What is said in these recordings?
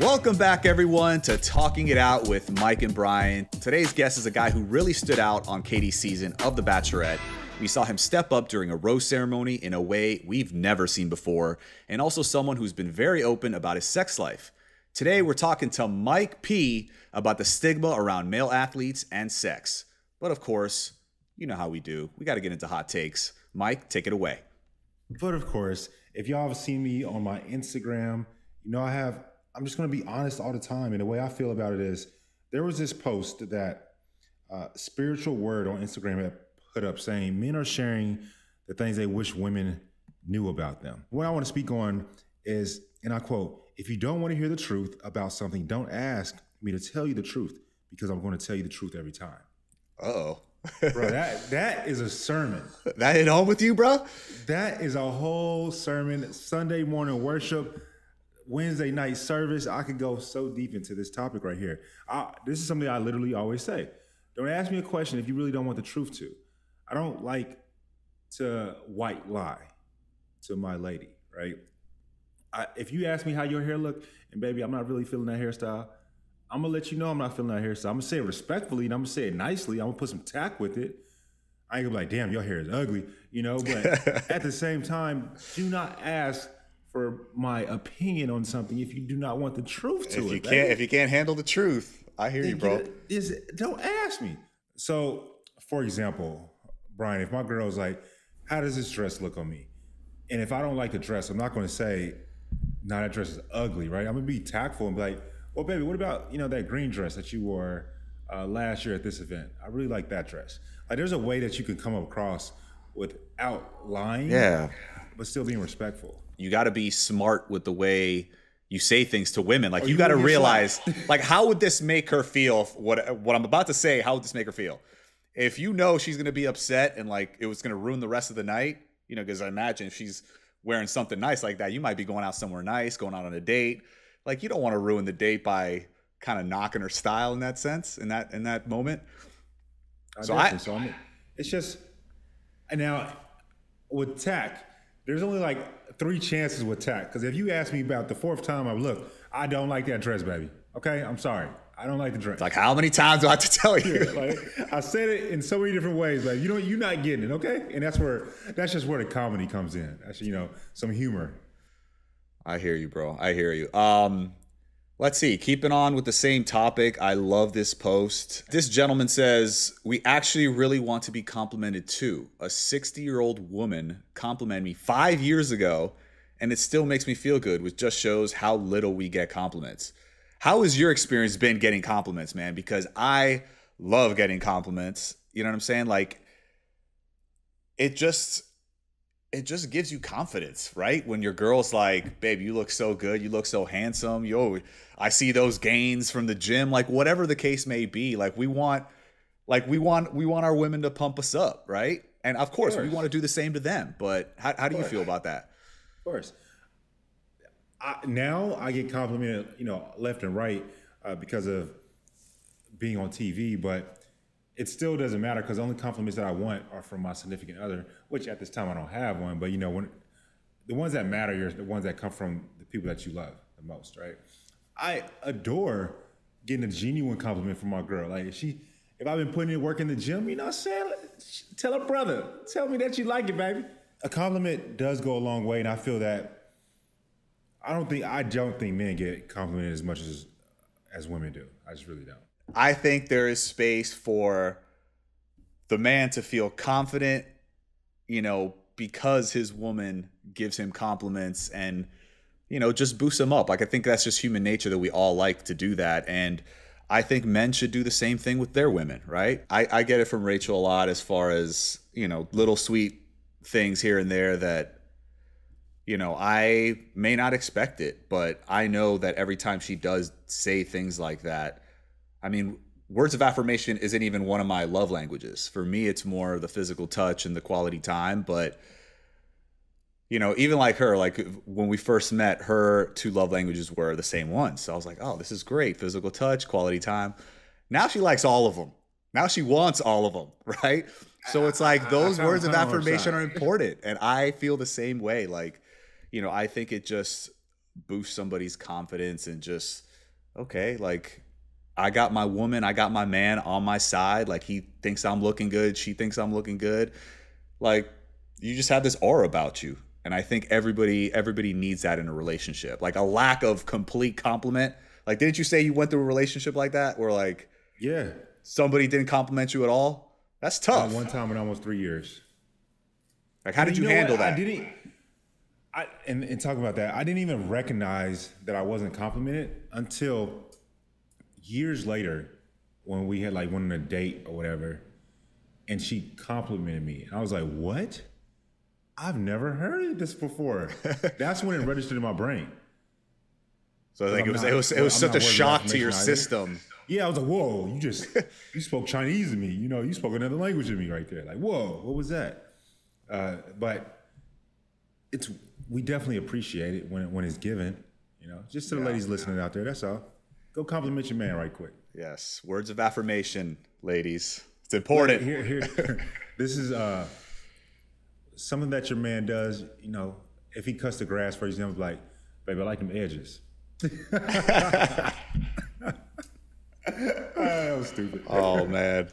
Welcome back, everyone, to Talking It Out with Mike and Bryan. Today's guest is a guy who really stood out on Katie's season of The Bachelorette. We saw him step up during a rose ceremony in a way we've never seen before, and also someone who's been very open about his sex life. Today, we're talking to Mike P about the stigma around male athletes and sex. But of course, you know how we do. We got to get into hot takes. Mike, take it away. But of course, if y'all have seen me on my Instagram, you know I'm just going to be honest all the time. And the way I feel about it is, there was this post that Spiritual Word on Instagram had put up saying men are sharing the things they wish women knew about them. What I want to speak on is, and I quote, "If you don't want to hear the truth about something, don't ask me to tell you the truth, because I'm going to tell you the truth every time." Uh-oh. Bro, that is a sermon. That hit home with you, bro? That is a whole sermon. Sunday morning worship, Wednesday night service. I could go so deep into this topic right here. This is something I literally always say. Don't ask me a question if you really don't want the truth to. I don't like to white lie to my lady, right? If you ask me how your hair look, and baby, I'm not really feeling that hairstyle, I'm gonna let you know I'm not feeling that hairstyle. I'm gonna say it respectfully, and I'm gonna say it nicely. I'm gonna put some tact with it. I ain't gonna be like, damn, your hair is ugly, you know? But at the same time, do not ask for my opinion on something if you do not want the truth to it. If you can't handle the truth, I hear you, bro. Don't ask me. So, for example, Bryan, if my girl's like, how does this dress look on me? And if I don't like the dress, I'm not going to say, no, that dress is ugly, right? I'm going to be tactful and be like, well, baby, what about, that green dress that you wore last year at this event? I really like that dress. Like, there's a way that you can come across without lying, but still being respectful. You got to be smart with the way you say things to women. Like, you got to realize, like, how would this make her feel? What I'm about to say, how would this make her feel? If you know she's going to be upset and, like, it was going to ruin the rest of the night, because I imagine if she's wearing something nice like that, you might be going out somewhere nice, going out on a date. Like, you don't want to ruin the date by kind of knocking her style in that sense, in that moment. It's just, and now with tact, there's only like 3 chances with tact. Because if you ask me about the 4th time, look, I don't like that dress, baby. Okay, I'm sorry. I don't like the dress. It's like, how many times do I have to tell you? Like, I said it in so many different ways, but you're not getting it, okay? And that's just where the comedy comes in. That's, some humor. I hear you, bro. I hear you. Let's see. Keeping on with the same topic. I love this post. This gentleman says, we actually really want to be complimented too. A 60-year-old woman complimented me 5 years ago, and it still makes me feel good, which just shows how little we get compliments. How has your experience been getting compliments, man? Because I love getting compliments. You know what I'm saying? Like, it just gives you confidence, right? When your girl's like, babe, you look so good. You look so handsome. I see those gains from the gym. Like, whatever the case may be, like, we want our women to pump us up, right? And of course, we want to do the same to them. But how do you feel about that? Of course. Now I get complimented, left and right because of being on TV, but it still doesn't matter, because the only compliments that I want are from my significant other, which at this time I don't have one. But when the ones that matter are the ones that come from the people that you love the most, right? I adore getting a genuine compliment from my girl. Like, if I've been putting in work in the gym, tell her brother, tell me that you like it, baby. A compliment does go a long way, and I feel that I don't think men get complimented as much as women do. I just really don't. I think there is space for the man to feel confident, because his woman gives him compliments and, just boosts him up. Like, I think that's just human nature, that we all like to do that. And I think men should do the same thing with their women, right? I get it from Rachel a lot, as far as, little sweet things here and there that, I may not expect it, but I know that every time she does say things like that, I mean, words of affirmation isn't even one of my love languages. For me, it's more the physical touch and the quality time. But, even like her, like when we first met, her 2 love languages were the same ones. So I was like, oh, this is great. Physical touch, quality time. Now she likes all of them. Now she wants all of them, right? So it's like those words of affirmation are important. And I feel the same way. Like, I think it just boosts somebody's confidence and just okay, like I got my woman, I got my man on my side. Like he thinks I'm looking good, she thinks I'm looking good. Like you just have this aura about you. And I think everybody needs that in a relationship. Like a lack of complete compliment. Like didn't you say you went through a relationship like that where like Yeah. somebody didn't compliment you at all? That's tough. One time in almost 3 years. Like how did you You know what? handle I that? didn't. And talking about that, I didn't even recognize that I wasn't complimented until years later when we had like went on a date or whatever, and she complimented me. And I was like, what? I've never heard of this before. That's when it registered in my brain. So like I'm it was such a not worthy of shock to affirmation your either. system. Yeah, I was like, whoa, you spoke Chinese to me. You know, you spoke another language to me right there. Like, whoa, what was that? But we definitely appreciate it when it's given. You know, just to the ladies listening out there, that's all. Go compliment your man right quick. Yes, words of affirmation, ladies. It's important. Here, this is something that your man does. You know, if he cuts the grass, for example, like, baby, I like them edges. That was stupid. Oh man.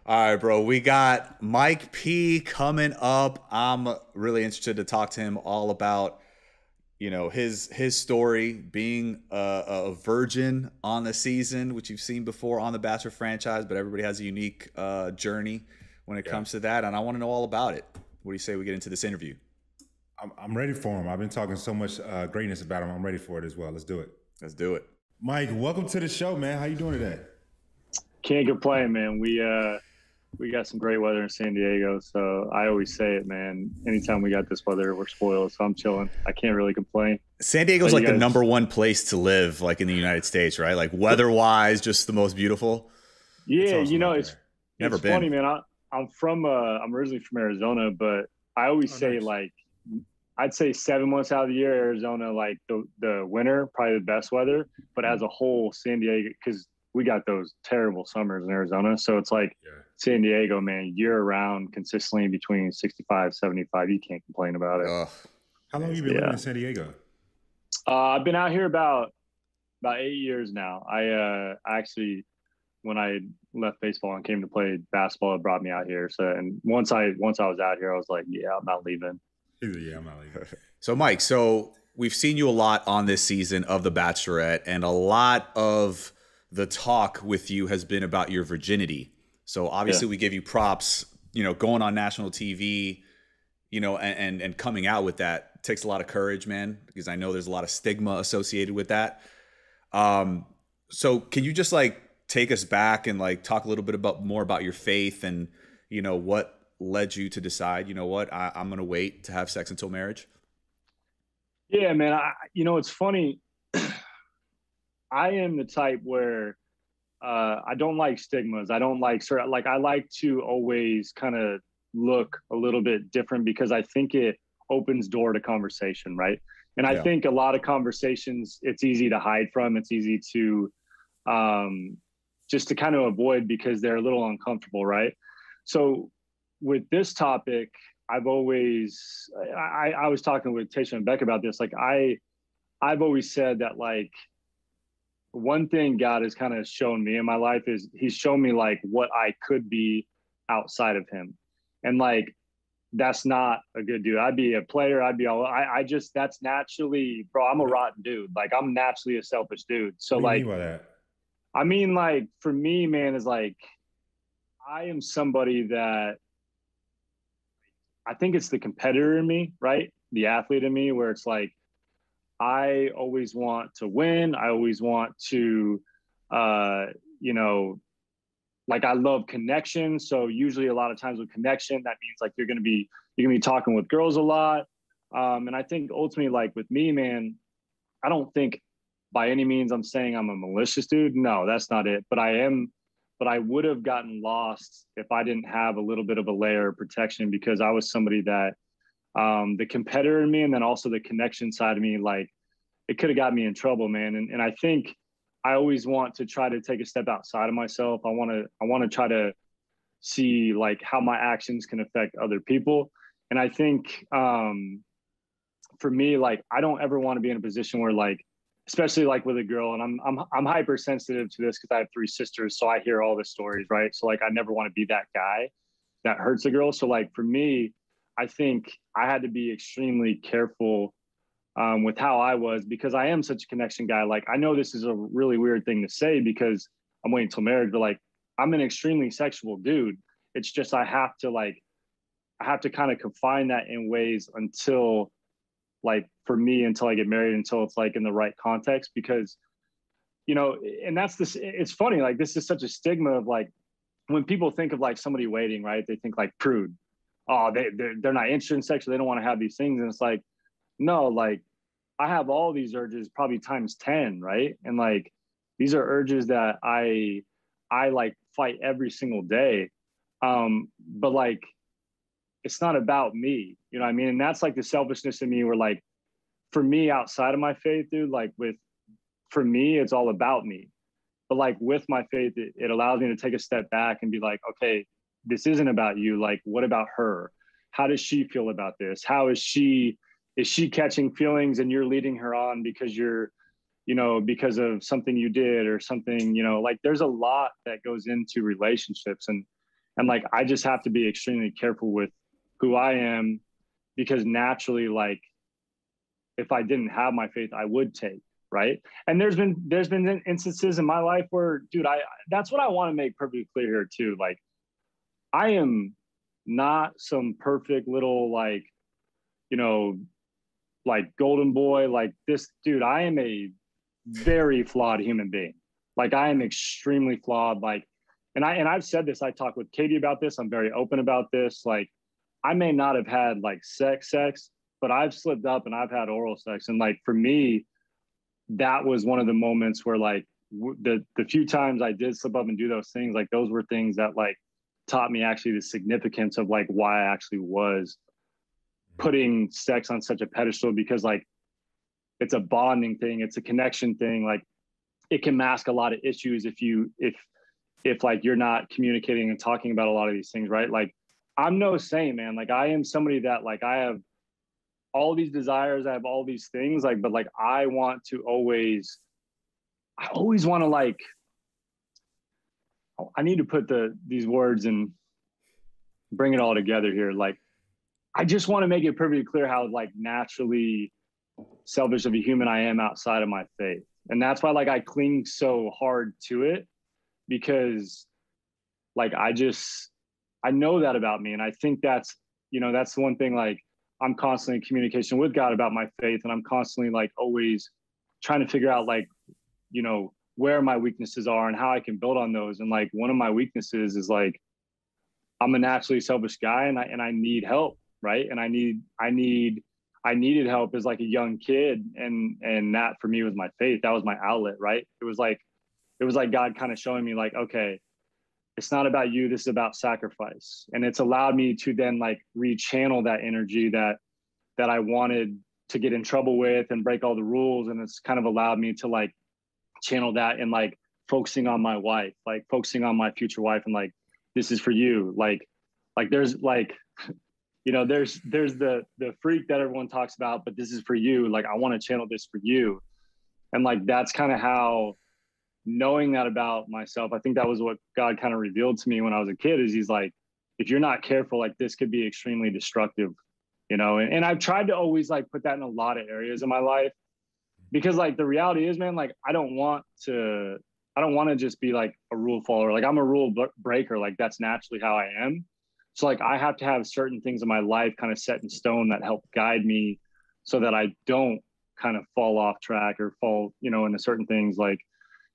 All right, bro. We got Mike P coming up. I'm really interested to talk to him all about, you know, his story being a virgin on the season, which you've seen before on the Bachelor franchise, but everybody has a unique journey when it comes to that, and I want to know all about it. What do you say we get into this interview? I'm ready for him. I've been talking so much greatness about him. I'm ready for it as well. Let's do it. Let's do it. Mike, welcome to the show, man. How you doing today? Can't complain, man. We got some great weather in San Diego, so I always say it, man. Anytime we got this weather, we're spoiled, so I'm chilling. I can't really complain. San Diego's like the number one place to live, like in the United States, right? Like weather-wise, just the most beautiful. Yeah, you know, it's Never been. funny, man. I'm originally from Arizona, but I always say nice. like I'd say 7 months out of the year, Arizona, like the winter, probably the best weather. But as a whole, San Diego, because we got those terrible summers in Arizona. So it's like San Diego, man, year round, consistently between 65, 75. You can't complain about it. How long have you been living in San Diego? I've been out here about 8 years now. I actually, when I left baseball and came to play basketball, it brought me out here. So, and once I was out here, I was like, yeah, I'm not leaving. Yeah, I'm not leaving. So, Mike, we've seen you a lot on this season of The Bachelorette, and a lot of the talk with you has been about your virginity. So obviously we give you props, you know, going on national TV, you know, and coming out with that takes a lot of courage, man, because I know there's a lot of stigma associated with that. So can you just like take us back and like talk a little bit more about your faith and, you know, what led you to decide, you know what, I'm going to wait to have sex until marriage? Yeah, man. You know, it's funny. I am the type where I don't like stigmas. I don't like I like to always kind of look a little bit different because I think it opens door to conversation, right? And I think a lot of conversations, it's easy to hide from. It's easy to just to kind of avoid because they're a little uncomfortable, right? So with this topic, I've always I was talking with Tasha and Beck about this. Like I've always said that like one thing God has kind of shown me in my life is he's shown me like what I could be outside of him. And like, that's not a good dude. I'd be a player. I'd be I just, that's naturally, bro, I'm a rotten dude. Like I'm naturally a selfish dude. So what do you like, mean by that? I mean, like for me, man, is like, I am somebody that I think it's the competitor in me, right? The athlete in me, where it's like, I always want to win. I always want to, you know, like I love connection. So usually a lot of times with connection, that means like you're gonna be talking with girls a lot. And I think ultimately, like with me, man, I don't think by any means I'm saying I'm a malicious dude. No, that's not it. But I would have gotten lost if I didn't have a little bit of a layer of protection because I was somebody that the competitor in me and then also the connection side of me, like it could have got me in trouble, man. And I think I always want to try to take a step outside of myself. I want to try to see like how my actions can affect other people. And I think for me, like I don't ever want to be in a position where like especially like with a girl, and I'm hypersensitive to this because I have 3 sisters, so I hear all the stories, right? So like I never want to be that guy that hurts a girl. So like for me, I think I had to be extremely careful with how I was, because I am such a connection guy. Like I know this is a really weird thing to say because I'm waiting till marriage, but like I'm an extremely sexual dude. It's just I have to kind of confine that in ways until, like for me, until I get married, until it's like in the right context, because and that's this. It's funny, like this is such a stigma of like when people think of like somebody waiting, right? They think like prude. Oh, they're not interested in sex, so they don't want to have these things, and it's like no, like I have all these urges probably times 10, right? And like these are urges that I like fight every single day. But like it's not about me, you know what I mean? And that's like the selfishness in me where like for me outside of my faith, dude, like for me, it's all about me. But like with my faith, it allows me to take a step back and be like, okay, this isn't about you. Like, what about her? How does she feel about this? How is she catching feelings and you're leading her on because because of something you did or something, like there's a lot that goes into relationships, and like, I just have to be extremely careful with who I am, because naturally, like if I didn't have my faith, I would take, right? And there's been instances in my life where, dude, that's what I want to make perfectly clear here too. Like I am not some perfect little like, like golden boy, like this dude. I am a very flawed human being. Like I am extremely flawed. Like, and I've said this, I talk with Katie about this. I'm very open about this. Like I may not have had like sex, but I've slipped up and I've had oral sex. And like, for me, that was one of the moments where like the few times I did slip up and do those things, like those were things that like taught me actually the significance of like why I actually was putting sex on such a pedestal, because like it's a bonding thing, it's a connection thing. Like it can mask a lot of issues if like you're not communicating and talking about a lot of these things, right? Like I'm no saint, man. Like I am somebody that like I have all these desires, I have all these things, like, but like I always want to like, I need to put these words and bring it all together here. Like I just want to make it perfectly clear how like naturally selfish of a human I am outside of my faith. And that's why like I cling so hard to it, because like I know that about me. And I think that's the one thing, like I'm constantly in communication with God about my faith, and I'm constantly like always trying to figure out like where my weaknesses are and how I can build on those. And like one of my weaknesses is like I'm a naturally selfish guy, and I need help, right? And I needed help as like a young kid, and that for me was my faith. That was my outlet, right? It was like God kind of showing me like, okay, it's not about you, this is about sacrifice. And it's allowed me to then like rechannel that energy that I wanted to get in trouble with and break all the rules. And it's kind of allowed me to like channel that and like focusing on my wife, like focusing on my future wife, and like, this is for you. Like there's like, there's the freak that everyone talks about, but this is for you. Like, I want to channel this for you. And like, that's kind of how, knowing that about myself, I think that was what God kind of revealed to me when I was a kid, is he's like, if you're not careful, like this could be extremely destructive, and I've tried to always like put that in a lot of areas of my life, because like the reality is, man, like I don't want to just be like a rule follower. Like I'm a rule breaker. Like that's naturally how I am. So like I have to have certain things in my life kind of set in stone that help guide me so that I don't kind of fall off track or fall, into certain things. Like,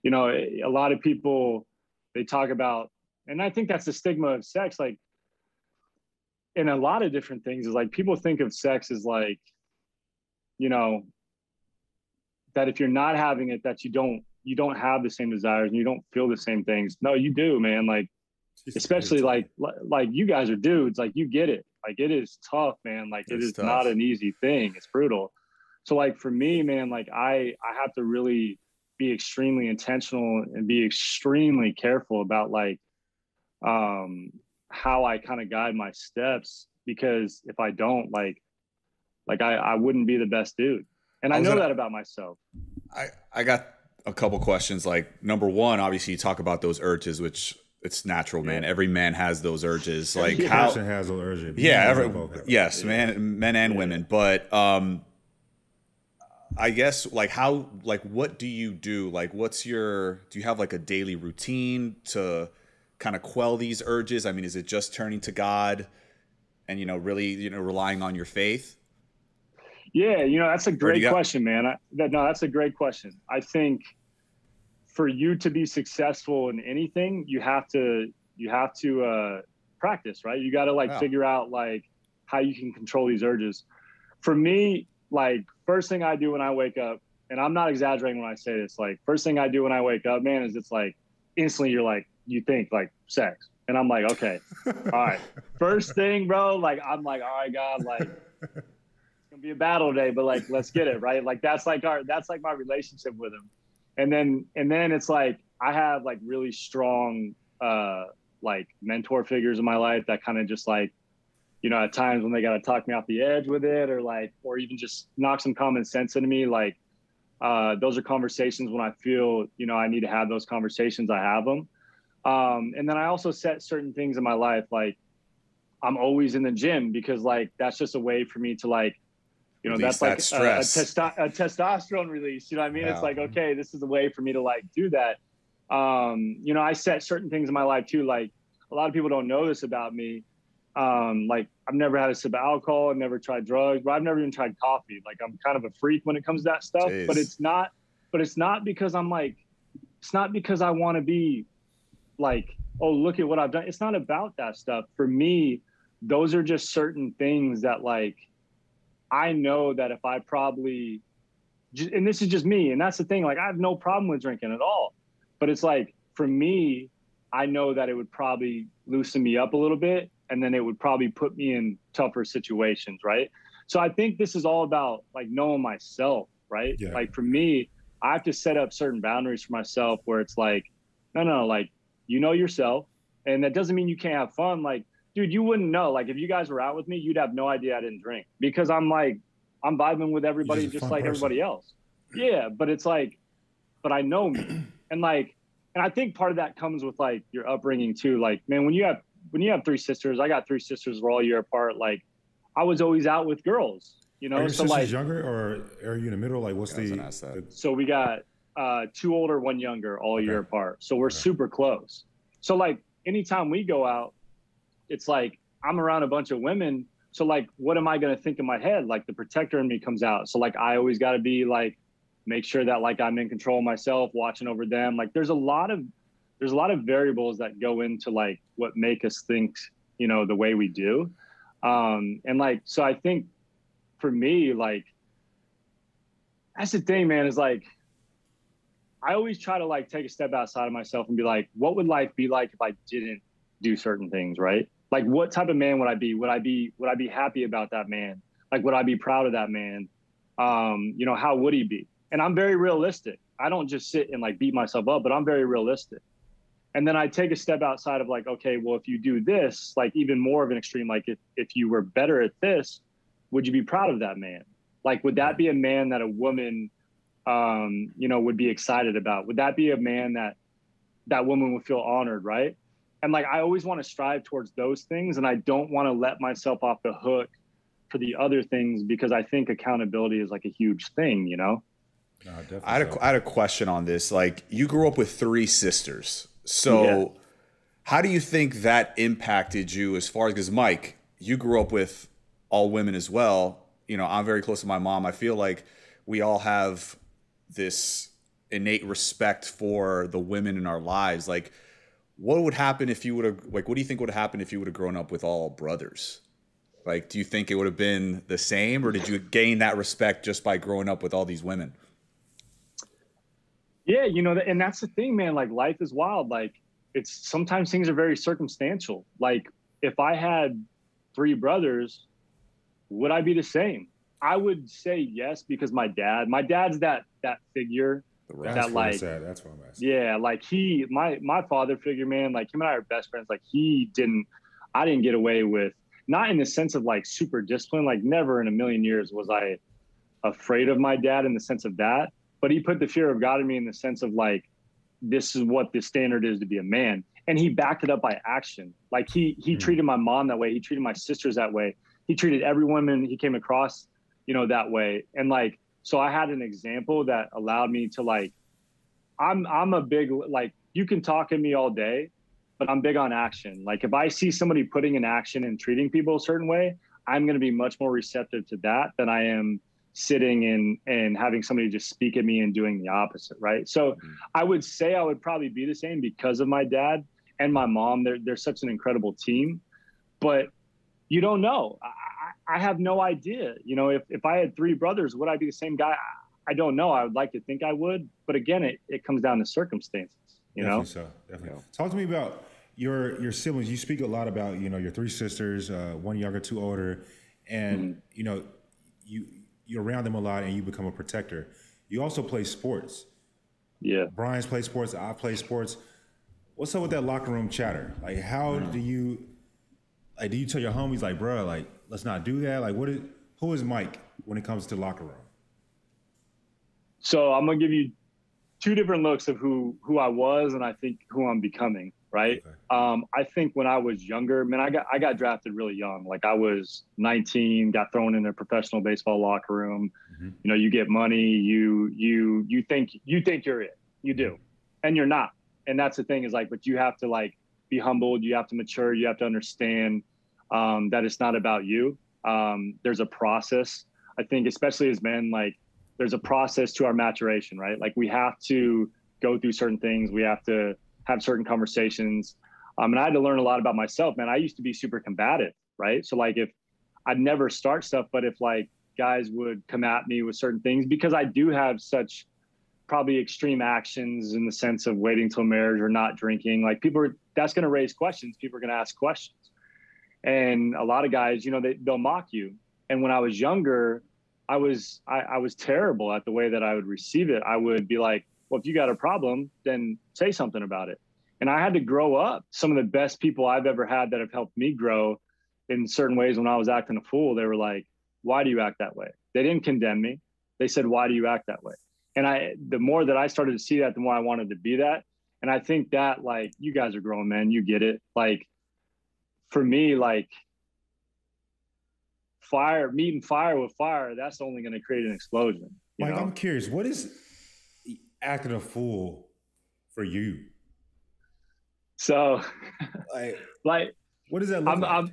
a lot of people, they talk about, and I think that's the stigma of sex, like in a lot of different things, is like people think of sex as like, that if you're not having it, that you don't have the same desires and you don't feel the same things. No, you do, man. Like, especially like you guys are dudes, like you get it. Like it is tough, man. Like it is not an easy thing. It's brutal. So like for me, man, like I have to really be extremely intentional and be extremely careful about like how I kind of guide my steps, because if I don't, like I wouldn't be the best dude. And I know that about myself. I got a couple questions. Like, number one, obviously you talk about those urges, which it's natural, man. Every man has those urges. Like, Every how person has those urges. yes, men and women. But I guess, like, how, like, what do you do? Like, do you have like a daily routine to kind of quell these urges? I mean, is it just turning to God and, really, relying on your faith? Yeah, that's a great question, man. That's a great question. I think for you to be successful in anything, you have to practice, right? You got to figure out like how you can control these urges. For me, like, first thing I do when I wake up, and I'm not exaggerating when I say this, like, first thing I do when I wake up, man, is it's like instantly you think like sex. And I'm like, okay, all right. First thing, bro, like, I'm like, all right, God, like, it's gonna be a battle today, but like, let's get it, right? Like, that's like my relationship with him. And then it's like, I have like really strong, like, mentor figures in my life that kind of just like, at times when they got to talk me off the edge with it, or even just knock some common sense into me. Like, those are conversations when I feel, I need to have those conversations, I have them. And then I also set certain things in my life. Like, I'm always in the gym because like, that's just a way for me to like, that's like a testosterone release. You know what I mean? Yeah. It's like, okay, this is a way for me to like do that. I set certain things in my life too. Like, a lot of people don't know this about me. Like, I've never had a sip of alcohol. I've never tried drugs, but I've never even tried coffee. Like, I'm kind of a freak when it comes to that stuff. Jeez. But it's not because I'm like, it's not because I want to be like, oh, look at what I've done. It's not about that stuff. For me, those are just certain things that like, I know that if I probably, and this is just me, and that's the thing, like, I have no problem with drinking at all. But it's like, for me, I know that it would probably loosen me up a little bit, and then it would probably put me in tougher situations, right? So I think this is all about like knowing myself, right? Yeah. Like, for me, I have to set up certain boundaries for myself where it's like, no, like, yourself, and that doesn't mean you can't have fun. Like, dude, you wouldn't know. Like, if you guys were out with me, you'd have no idea I didn't drink, because I'm vibing with everybody just like everybody else. Yeah, but it's like, but I know me, and I think part of that comes with like your upbringing too. Like, man, when you have three sisters, I got three sisters, we're all a year apart. Like, I was always out with girls, Are your sisters like younger, or are you in the middle? Like, what's so we got 2 older, 1 younger, all a year apart. So we're super close. So like, anytime we go out, it's like, I'm around a bunch of women. So like, what am I going to think in my head? Like, the protector in me comes out. So like, I always got to be like, make sure that like I'm in control of myself, watching over them. Like, there's a lot of variables that go into like what make us think, the way we do. And like, so I think for me, like, that's the thing, man, is like, I always try to like take a step outside of myself and be like, what would life be like if I didn't do certain things, right? Like, what type of man would I be? Would I be happy about that man? Like, would I be proud of that man? How would he be? And I'm very realistic. I don't just sit and like beat myself up, but I'm very realistic. And then I take a step outside of like, okay, well, if you do this, like, even more of an extreme, like, if you were better at this, would you be proud of that man? Like, would that be a man that a woman, would be excited about? Would that be a man that woman would feel honored, right? And like, I always want to strive towards those things, and I don't want to let myself off the hook for the other things, because I think accountability is like a huge thing, No, I had a question on this. Like, you grew up with 3 sisters. So how do you think that impacted you as far as, because Mike, you grew up with all women as well. I'm very close to my mom. I feel like we all have this innate respect for the women in our lives. Like, what would happen if you would have, like, what do you think would have happened if you would have grown up with all brothers? Like, do you think it would have been the same, or did you gain that respect just by growing up with all these women? Yeah, and that's the thing, man. Like, life is wild. Like, it's sometimes things are very circumstantial. Like, if I had 3 brothers, would I be the same? I would say yes, because my dad's that figure. That's what I'm asking. Yeah, like, my father figure, man, like, him and I are best friends. Like, I didn't get away with, not in the sense of like super discipline, like, never in a million years was I afraid of my dad in the sense of that. but he put the fear of God in me in the sense of like, this is what the standard is to be a man. And he backed it up by action. Like he treated my mom that way. He treated my sisters that way. He treated every woman he came across, you know, that way. And like, so I had an example that allowed me to like, I'm a big, like, you can talk at me all day, but I'm big on action. Like if I see somebody putting in action and treating people a certain way, I'm going to be much more receptive to that than I am sitting and having somebody just speak at me and doing the opposite. Right. So I would say I would probably be the same because of my dad and my mom. They're such an incredible team, but you don't know. I have no idea. You know, if I had 3 brothers, would I be the same guy? I don't know. I would like to think I would, but again, it comes down to circumstances, you know? So, definitely. Talk to me about your siblings. You speak a lot about, you know, your 3 sisters, 1 younger, 2 older, and, you know, you're around them a lot and you become a protector. You also play sports. Yeah. Brian's played sports. I play sports. What's up with that locker room chatter? Like, how do you tell your homies, like, bro, like, let's not do that? Like, who is Mike when it comes to locker room? So I'm going to give you 2 different looks of who I was and I think who I'm becoming, right? Okay. I think when I was younger, man, I got drafted really young. Like I was 19, got thrown in a professional baseball locker room. You know, you get money, you think you're it. You do. And you're not. And that's the thing is like, but you have to like be humbled, you have to mature, you have to understand that it's not about you. There's a process. I think especially as men, like there's a process to our maturation, right? Like we have to go through certain things. We have to have certain conversations. And I had to learn a lot about myself, man. I used to be super combative, right? So like if I'd never start stuff, but if like guys would come at me with certain things, because I do have such probably extreme actions in the sense of waiting till marriage or not drinking, like that's going to raise questions. People are going to ask questions. And a lot of guys, you know, they'll mock you. And when I was younger, I was terrible at the way that I would receive it. I would be like, well, if you got a problem, then say something about it. And I had to grow up. Some of the best people I've ever had that have helped me grow in certain ways when I was acting a fool, they were like, why do you act that way? They didn't condemn me. They said, why do you act that way? And the more that I started to see that, the more I wanted to be that. And I think that like, you guys are grown, man, you get it. Like for me, like meeting fire with fire, that's only going to create an explosion. Mike, I'm curious, what is acting a fool for you? So like what does that look like?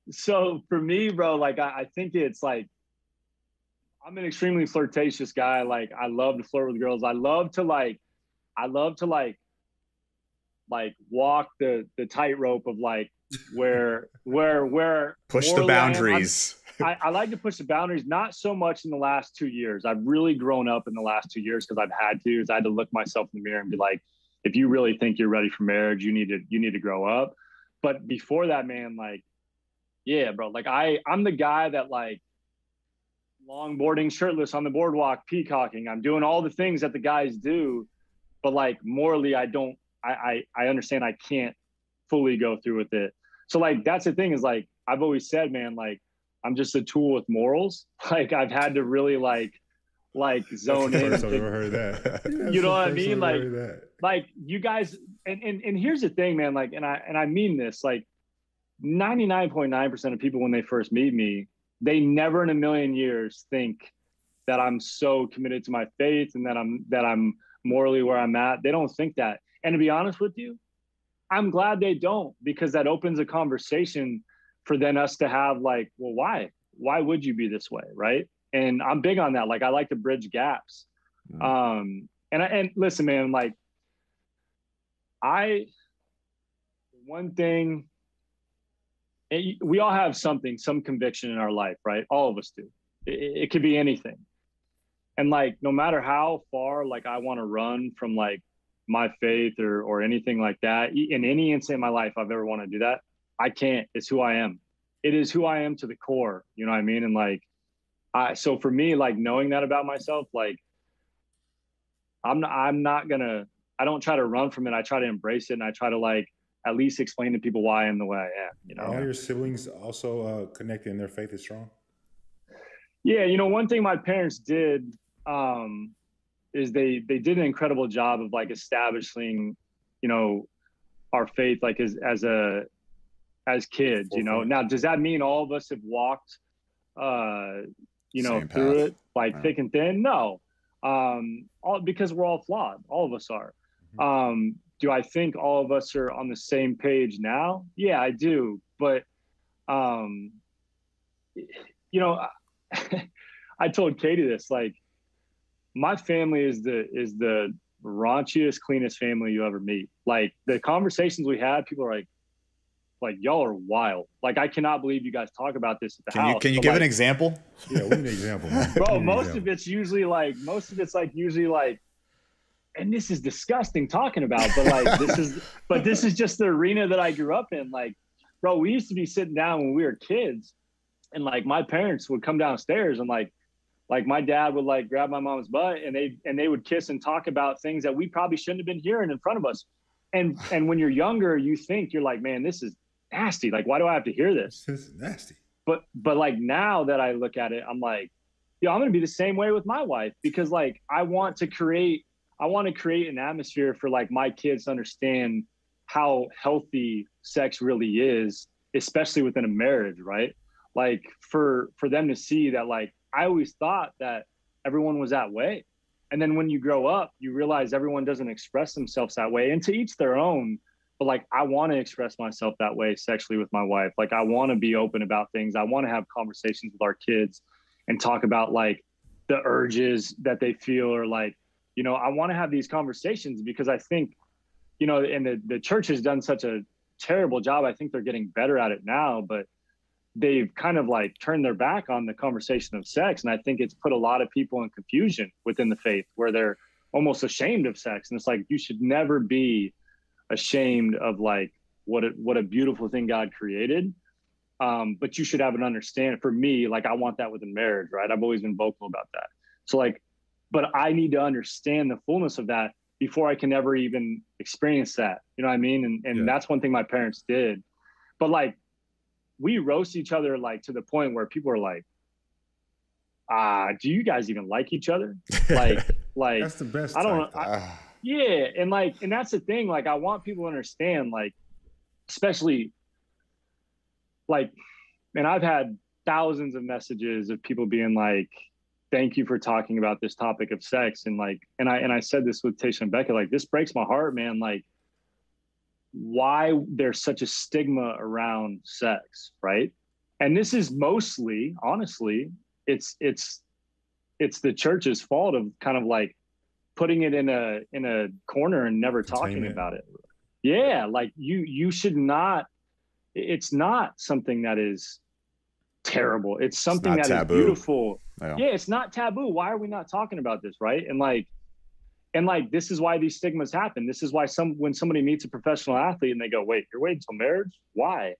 So for me, bro, like I think it's like, I'm an extremely flirtatious guy. Like I love to flirt with girls. I love to walk the tightrope of like where push the boundaries. I like to push the boundaries, not so much in the last 2 years. I've really grown up in the last 2 years because I've had to. I had to look myself in the mirror and be like, if you really think you're ready for marriage, you need to grow up. But before that, man, like, yeah, bro, like I'm the guy that like longboarding shirtless on the boardwalk, peacocking. I'm doing all the things that the guys do, but like morally, I understand I can't fully go through with it. So like, that's the thing is like, I've always said, man, like I'm just a tool with morals. Like I've had to really like zone in. I've ever heard that. You know what I mean? Like you guys, and here's the thing, man, like, and I mean this, like 99.9% of people when they first meet me, they never in a million years think that I'm so committed to my faith and that I'm morally where I'm at. They don't think that. And to be honest with you, I'm glad they don't, because that opens a conversation for then us to have like, well, why would you be this way? Right. And I'm big on that. Like, I like to bridge gaps. And listen, man, like one thing, we all have some conviction in our life, right? All of us do. It could be anything. And like, no matter how far, like I want to run from like my faith or anything like that, in any instant in my life I've ever wanted to do that, I can't. It's who I am. It is who I am to the core. You know what I mean? And like, so for me, like knowing that about myself, like I don't try to run from it. I try to embrace it. And I try to like, at least explain to people why I am the way I am, you know? Are all your siblings also connected and their faith is strong? Yeah. You know, one thing my parents did, they did an incredible job of like establishing, you know, our faith like as kids, you know. Now, does that mean all of us have walked you know, Same through path. it like thick and thin? No. All because we're all flawed. All of us are. Do I think all of us are on the same page now? Yeah, I do. But you know, I told Katie this, like, my family is the raunchiest, cleanest family you ever meet. Like, the conversations we had, people are like y'all are wild. Like, I cannot believe you guys talk about this at the house. Can you give an example? Yeah, we need an example, man. Bro, most of it's usually like, and this is disgusting talking about, but like this is just the arena that I grew up in. Like, bro, we used to be sitting down when we were kids, and like my parents would come downstairs and like my dad would like grab my mom's butt and they would kiss and talk about things that we probably shouldn't have been hearing in front of us. And when you're younger, you think, you're like, man, this is nasty. Like, why do I have to hear this? This is nasty. But like, now that I look at it, I'm like, yo, I'm going to be the same way with my wife, because like, I want to create an atmosphere for like my kids to understand how healthy sex really is, especially within a marriage, right? Like, for them to see that, like, I always thought that everyone was that way. And then when you grow up, you realize everyone doesn't express themselves that way, and to each their own. But like, I want to express myself that way sexually with my wife. Like, I want to be open about things. I want to have conversations with our kids and talk about like the urges that they feel, or like, you know, I want to have these conversations because I think, you know, and the church has done such a terrible job. I think they're getting better at it now, but they've kind of like turned their back on the conversation of sex. And I think it's put a lot of people in confusion within the faith, where they're almost ashamed of sex. And it's like, you should never be ashamed of like what a beautiful thing God created. But you should have an understanding. For me, like, I want that within marriage, right? I've always been vocal about that. So like, but I need to understand the fullness of that before I can ever even experience that. You know what I mean? And that's one thing my parents did. But like, we roast each other like to the point where people are like, do you guys even like each other? Like That's the best. I don't know. Yeah. And like, and that's the thing. Like, I want people to understand, like, especially like, man, I've had thousands of messages of people being like, thank you for talking about this topic of sex. And like, and I said this with Tasha and Becca, like, this breaks my heart, man. Like, why there's such a stigma around sex, right? And this is mostly, honestly, it's the church's fault of kind of like putting it in a corner and never talking about it. Yeah, like you should not. It's not something that is terrible. It's something that is beautiful. Yeah, it's not taboo. Why are we not talking about this, right? And like, this is why these stigmas happen. This is why when somebody meets a professional athlete and they go, wait, you're waiting until marriage? Why?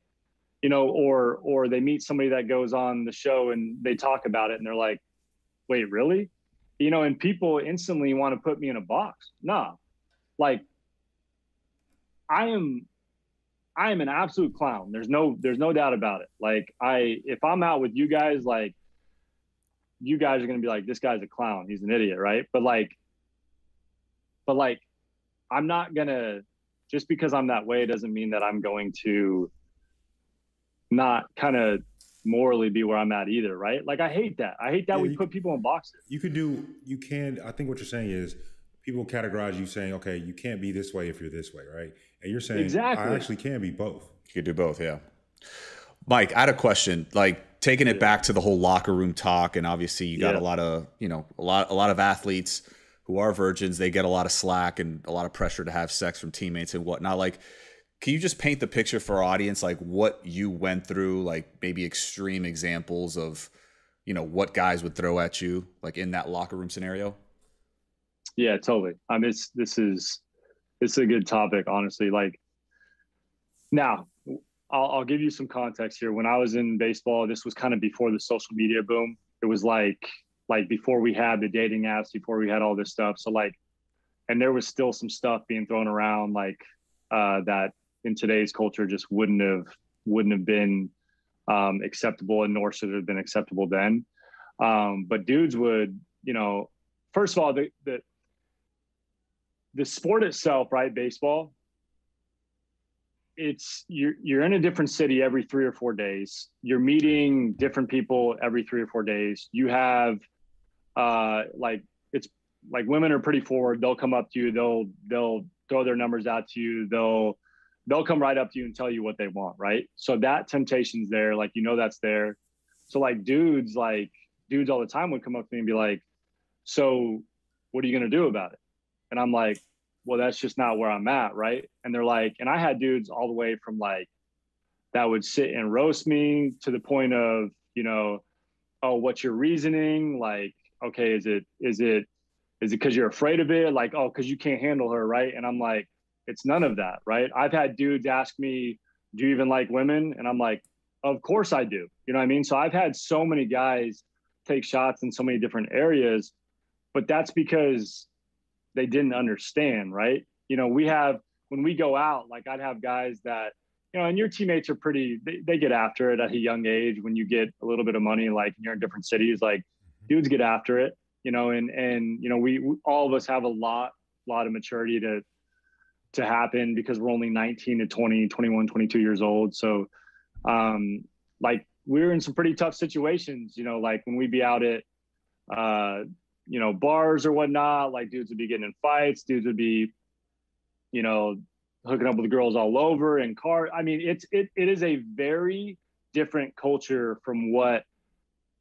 You know, or they meet somebody that goes on the show and they talk about it and they're like, wait, really? You know, and people instantly want to put me in a box. No, like, I am an absolute clown. There's no doubt about it. Like, if I'm out with you guys, like, you guys are going to be like, this guy's a clown. He's an idiot. Right. But I'm not gonna, just because I'm that way doesn't mean that I'm going to not kind of morally be where I'm at either, right? Like, I hate that. We put people in boxes. I think what you're saying is people categorize you saying, okay, you can't be this way if you're this way, right? And you're saying, exactly, I actually can be both. You could do both, yeah. Mike, I had a question, like, taking it back to the whole locker room talk, and obviously you got a lot of, you know, a lot of athletes who are virgins. They get a lot of slack and a lot of pressure to have sex from teammates and whatnot. Like, can you just paint the picture for our audience, like what you went through, like maybe extreme examples of, you know, what guys would throw at you, like in that locker room scenario? Yeah, totally. I mean, this is a good topic, honestly. Like, now I'll give you some context here. When I was in baseball, this was kind of before the social media boom. It was like before we had the dating apps, before we had all this stuff. So like, and there was still some stuff being thrown around like that in today's culture just wouldn't have been acceptable, and nor should it have been acceptable then. But dudes would, you know, first of all, the sport itself, right? Baseball, you're in a different city every 3 or 4 days. You're meeting different people every 3 or 4 days. You have it's like women are pretty forward. They'll come up to you. They'll throw their numbers out to you. They'll come right up to you and tell you what they want, right? So that temptation's there. Like, that's there. So like dudes all the time would come up to me and be like, so what are you going to do about it? And I'm like, well, that's just not where I'm at. Right. And they're like, and I had dudes all the way from like, that would sit and roast me to the point of, oh, what's your reasoning? Like, okay, is it because you're afraid of it? Like, oh, because you can't handle her. Right. And I'm like, it's none of that. Right. I've had dudes ask me, do you even like women? And I'm like, of course I do. You know what I mean? So I've had so many guys take shots in so many different areas, but that's because they didn't understand. Right. When we go out, like I'd have guys that, and your teammates are they get after it at a young age. When you get a little bit of money, like you're in different cities, like dudes get after it, and we all of us have a lot of maturity to happen because we're only 19 to 20, 21, 22 years old. So, like we're in some pretty tough situations, like when we be out at, bars or whatnot, like dudes would be getting in fights, dudes would be, hooking up with girls all over in car. I mean, it is a very different culture from what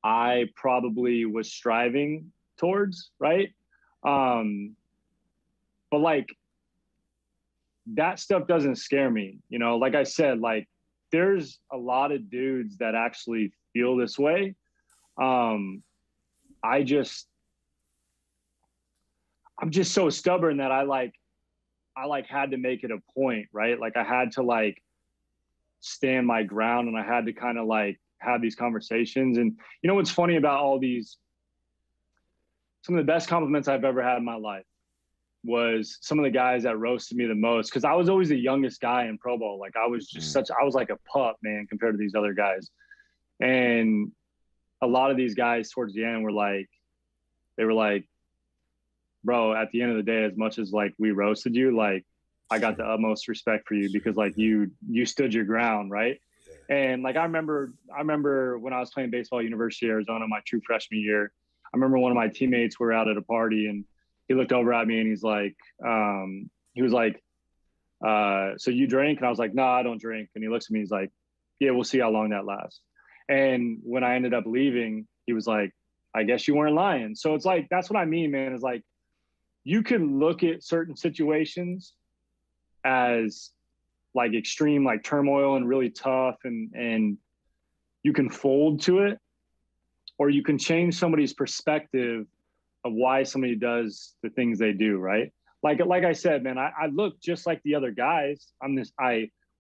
I probably was striving towards. Right. But like that stuff doesn't scare me. Like I said, like there's a lot of dudes that actually feel this way. I'm just so stubborn that I had to make it a point, right? Like I had to like stand my ground, and I had to kind of like have these conversations. And what's funny about all these, some of the best compliments I've ever had in my life was some of the guys that roasted me the most, because I was always the youngest guy in Pro Bowl. Like I was just I was like a pup, man, compared to these other guys. And a lot of these guys towards the end were like, bro, at the end of the day, as much as like we roasted you, like I got the utmost respect for you because like you stood your ground, right? And like I remember when I was playing baseball at University of Arizona my true freshman year, I remember one of my teammates were out at a party, and he looked over at me and he's like, so you drink? And I was like, no, I don't drink. And he looks at me, he's like, yeah, we'll see how long that lasts. And when I ended up leaving, he was like, I guess you weren't lying. So it's like, that's what I mean, man, is like, you can look at certain situations as like extreme, like turmoil and really tough, and you can fold to it, or you can change somebody's perspective of why somebody does the things they do, right? Like I said, man, I look just like the other guys.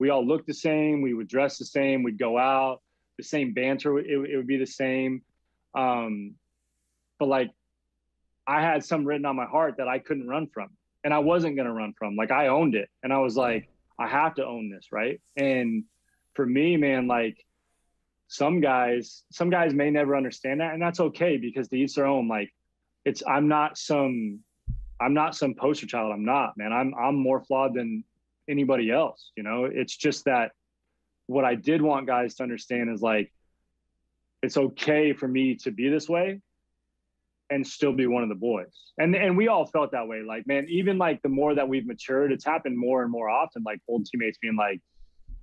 We all look the same. We would dress the same. We'd go out, the same banter. It would be the same. But like, I had something written on my heart that I couldn't run from, and I wasn't going to run from. Like I owned it, and I was like, I have to own this. Right. And for me, man, like some guys may never understand that, and that's okay, because to each their own. Like I'm not some poster child. I'm not, man. I'm more flawed than anybody else. It's just that what I did want guys to understand is like, it's okay for me to be this way and still be one of the boys. And we all felt that way. Like, man, even like the more that we've matured, it's happened more and more often. Like old teammates being like,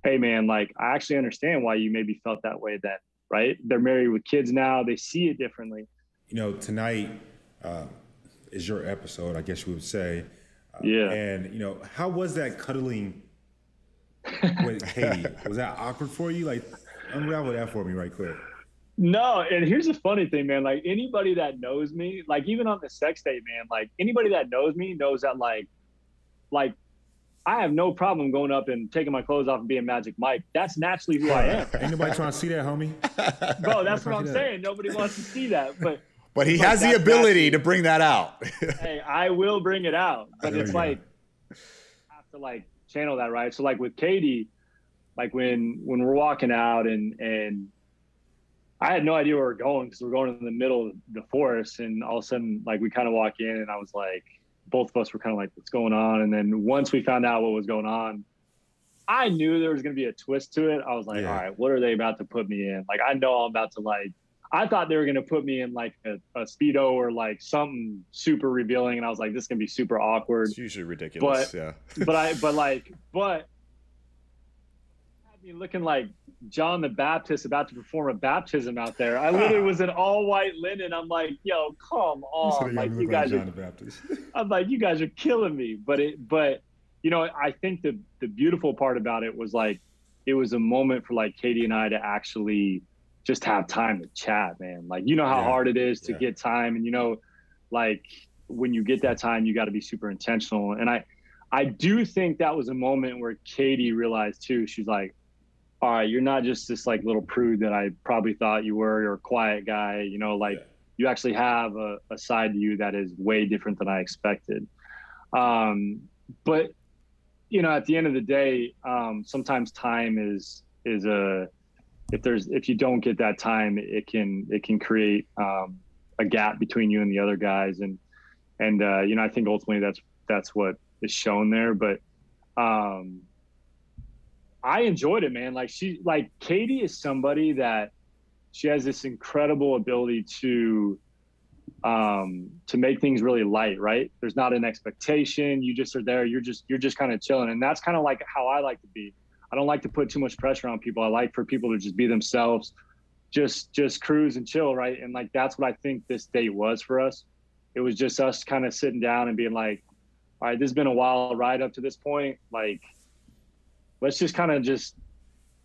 hey man, like I actually understand why you maybe felt that way then, right? They're married with kids now. They see it differently. Tonight is your episode, I guess you would say. Yeah. And, how was that cuddling with Katie? Was that awkward for you? Like, unravel that for me right quick. No, and here's the funny thing, man. Like anybody that knows me, like even on the sex date, man, like anybody that knows me knows that like I have no problem going up and taking my clothes off and being Magic Mike. That's naturally who I am. Ain't nobody trying to see that, homie. Bro, that's what I'm saying. Nobody wants to see that. But he has the ability to bring that out. Hey, I will bring it out. But it's like, I have to like channel that, right? So like with Katie, like when we're walking out and I had no idea where we're going, because we're going in the middle of the forest, and all of a sudden like we kind of walk in and I was like, both of us were kind of like, what's going on? And then once we found out what was going on, I knew there was going to be a twist to it. I was like, all right, what are they about to put me in? Like, I know I'm about to like, I thought they were going to put me in like a Speedo or like something super revealing. And I was like, this is going to be super awkward. It's usually ridiculous. But had me looking like John the Baptist about to perform a baptism out there. I literally was in all white linen. I'm like, yo, come on. Like, you guys are, I'm like, you guys are killing me. But you know, I think the beautiful part about it was like, it was a moment for like Katie and I to actually just have time to chat, man. Like, you know how hard it is to get time. And, you know, like when you get that time, you got to be super intentional. And I do think that was a moment where Katie realized too, she's like, all right, you're not just this like little prude that I probably thought you were, or a quiet guy, you know, like you actually have a side to you that is way different than I expected. But, you know, at the end of the day, sometimes time is if you don't get that time, it can create a gap between you and the other guys. And you know, I think ultimately that's what is shown there. But I enjoyed it, man. Like Katie is somebody that she has this incredible ability to make things really light, right? There's not an expectation. You just are there. You're just kind of chilling. And that's kind of like how I like to be. I don't like to put too much pressure on people. I like for people to just be themselves, just cruise and chill, right? And like, that's what I think this date was for us. It was just us kind of sitting down and being like, all right, this has been a wild ride up to this point. Like, let's just kind of just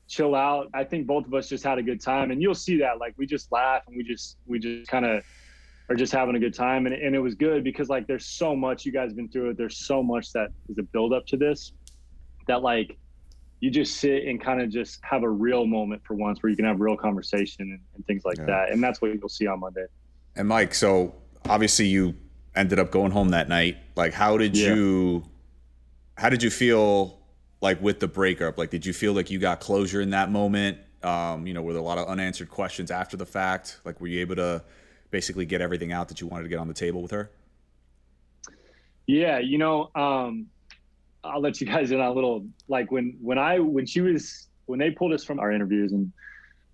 chill out. I think both of us just had a good time, and you'll see that. Like, we just laugh and we just kind of are just having a good time. And it was good because like, there's so much, you guys have been through it. There's so much that is a build up to this, that like, you just sit and kind of just have a real moment for once where you can have real conversation and things like that. And that's what you'll see on Monday. And Mike, so obviously you ended up going home that night. Like, how did you feel like with the breakup? Like, did you feel like you got closure in that moment? You know, were there a lot of unanswered questions after the fact? Like, were you able to basically get everything out that you wanted to get on the table with her? Yeah. You know, I'll let you guys in on a little, like when they pulled us from our interviews and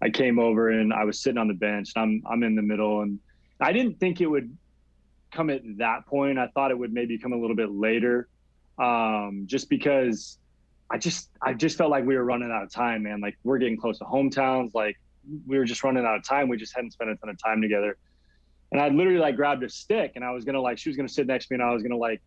I came over and I was sitting on the bench and I'm in the middle, and I didn't think it would come at that point. I thought it would maybe come a little bit later. Just because I just felt like we were running out of time, man. Like, we're getting close to hometowns. Like, we were just running out of time. We just hadn't spent a ton of time together. And I literally like grabbed a stick and I was going to like, she was going to sit next to me and I was going to like,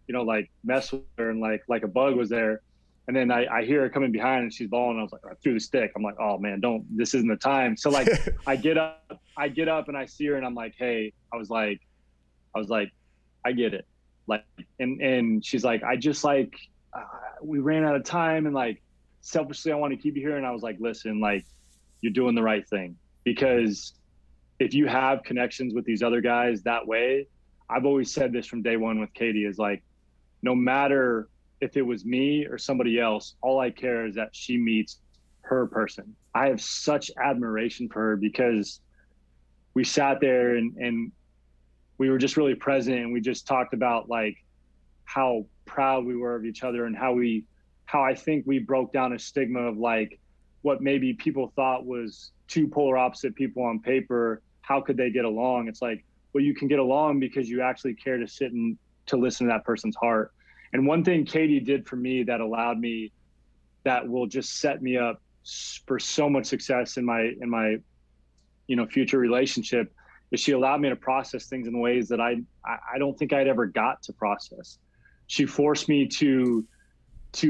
you know, like mess with her and like a bug was there. And then I hear her coming behind and she's balling. And I was like, I threw the stick. I'm like, oh man, this isn't the time. So like, I get up and I see her and I'm like, hey, I was like, I get it. Like, and she's like, I just like, we ran out of time and like, selfishly, I want to keep you here. And I was like, listen, like, you're doing the right thing, because if you have connections with these other guys that way, I've always said this from day one with Katie, is like, no matter if it was me or somebody else, all I care is that she meets her person. I have such admiration for her because we sat there and we were just really present, and we just talked about like how proud we were of each other and how I think we broke down a stigma of like what maybe people thought was two polar opposite people on paper. How could they get along? It's like, well, you can get along because you actually care to sit and to listen to that person's heart. And one thing Katie did for me that allowed me, that will just set me up for so much success in my you know, future relationship, is she allowed me to process things in ways that I don't think I'd ever got to process. She forced me to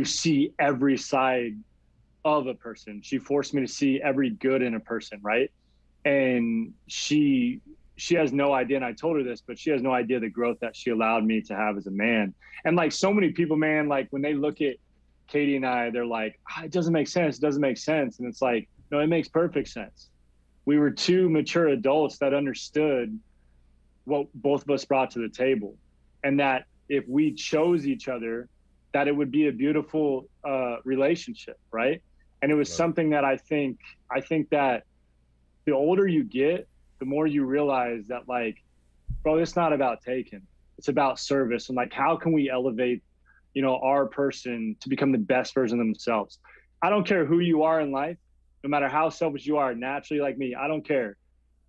see every side of a person. She forced me to see every good in a person, right? And she has no idea, and I told her this, but she has no idea the growth that she allowed me to have as a man. And like so many people, man, like when they look at Katie and I, they're like, it doesn't make sense. It doesn't make sense. And it's like, no, it makes perfect sense. We were two mature adults that understood what both of us brought to the table, and that if we chose each other, that it would be a beautiful relationship, right? And it was something that I think that the older you get, the more you realize that like, bro, it's not about taking. It's about service and like, how can we elevate, you know, our person to become the best version of themselves? I don't care who you are in life, no matter how selfish you are, naturally like me, I don't care.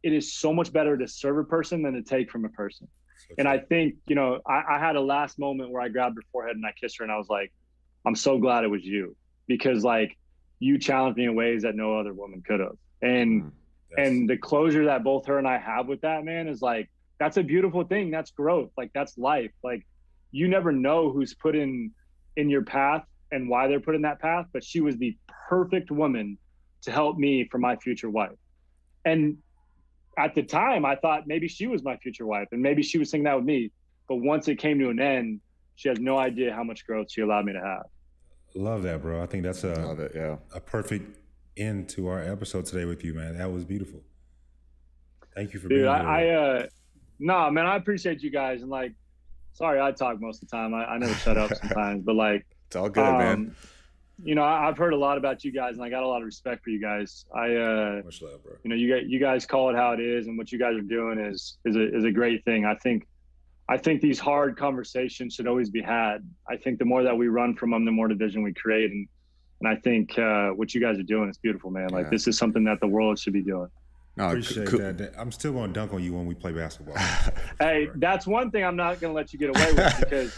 It is so much better to serve a person than to take from a person. So and I think, you know, I had a last moment where I grabbed her forehead and I kissed her and I was like, I'm so glad it was you, because like you challenged me in ways that no other woman could have. And the closure that both her and I have with that, man, is like, that's a beautiful thing. That's growth. Like that's life. Like you never know who's put in your path and why they're put in that path, but she was the perfect woman to help me for my future wife. And at the time I thought maybe she was my future wife and maybe she was thinking that with me. But once it came to an end, she has no idea how much growth she allowed me to have. Love that, bro. I think that's a perfect end to our episode today with you, man. That was beautiful. Thank you for being here. No, man, I appreciate you guys. And like, sorry, I talk most of the time. I never shut up sometimes, but like, it's all good, man. You know, I've heard a lot about you guys and I got a lot of respect for you guys. Much love, bro. You know, you guys call it how it is, and what you guys are doing is a great thing. I think these hard conversations should always be had. I think the more that we run from them, the more division we create. And I think what you guys are doing is beautiful, man. Like this is something that the world should be doing. No, appreciate that. I'm still going to dunk on you when we play basketball. Hey, that's one thing I'm not going to let you get away with, because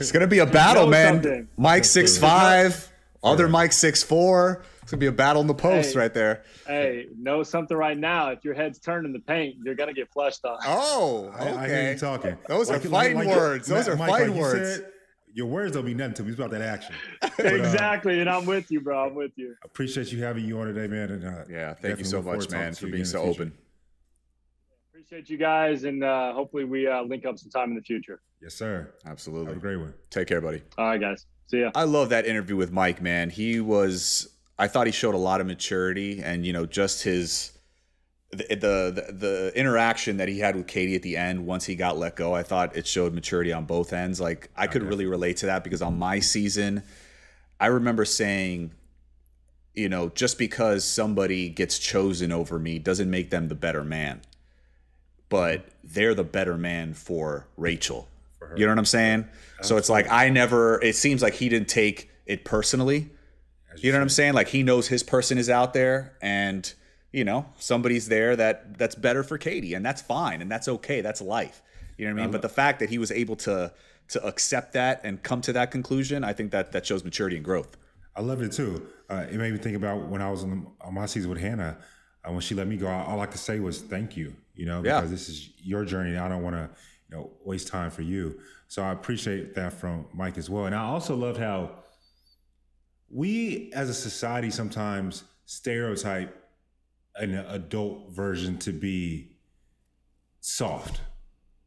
it's going to be a battle, man. Mike 6'5", other Mike 6'4". It's going to be a battle in the post right there. Hey, know something right now. If your head's turned in the paint, you're going to get flushed on. Oh, okay. I hear you talking. Those are fighting words. Those are fighting words. Your words don't mean nothing to me. It's about that action. Exactly, and I'm with you, bro. I'm with you. I appreciate you having you on today, man. And, thank you so much, man, for being so open. Appreciate you guys, and hopefully we link up sometime in the future. Yes, sir. Absolutely. Have a great one. Take care, buddy. All right, guys. See ya. I love that interview with Mike, man. I thought he showed a lot of maturity, and, you know, just the interaction that he had with Katie at the end once he got let go, I thought it showed maturity on both ends. Like I could really relate to that, because on my season, I remember saying, you know, just because somebody gets chosen over me doesn't make them the better man, but they're the better man for Rachel. You know what I'm saying? Absolutely. So it's like, it seems like he didn't take it personally. You know what I'm saying? Like he knows his person is out there, and you know, somebody's there that's better for Katie, and that's fine, and that's okay. That's life. You know what I mean? But the fact that he was able to accept that and come to that conclusion, I think that shows maturity and growth. I loved it too. It made me think about when I was on my season with Hannah. When she let me go, all I could say was thank you. You know, because this is your journey, and I don't want to, you know, waste time for you. So I appreciate that from Mike as well. And I also loved how we, as a society, sometimes stereotype an adult version to be soft.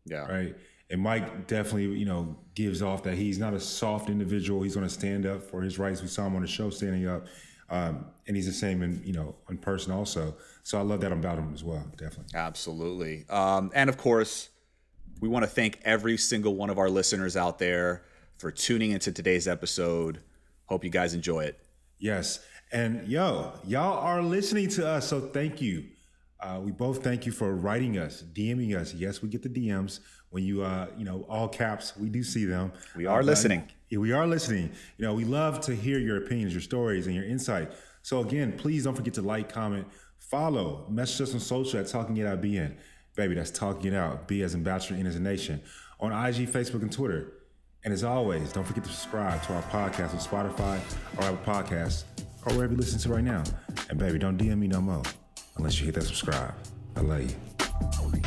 Yeah. Right. And Mike definitely, you know, gives off that he's not a soft individual. He's going to stand up for his rights. We saw him on the show standing up. And he's the same in person also. So I love that about him as well. Definitely. Absolutely. And of course, we want to thank every single one of our listeners out there for tuning into today's episode. Hope you guys enjoy it. Yes. And y'all are listening to us, so thank you. We both thank you for writing us, DMing us. Yes, we get the DMs when you, all caps. We do see them. We are listening. We are listening. You know, we love to hear your opinions, your stories, and your insight. So again, please don't forget to like, comment, follow, message us on social at Talking It Out BN. Baby, that's Talking It Out. B as in Bachelor, N as in Nation. On IG, Facebook, and Twitter. And as always, don't forget to subscribe to our podcast on Spotify or Apple Podcasts, or wherever you listen to right now. And baby, don't DM me no more unless you hit that subscribe. I love you.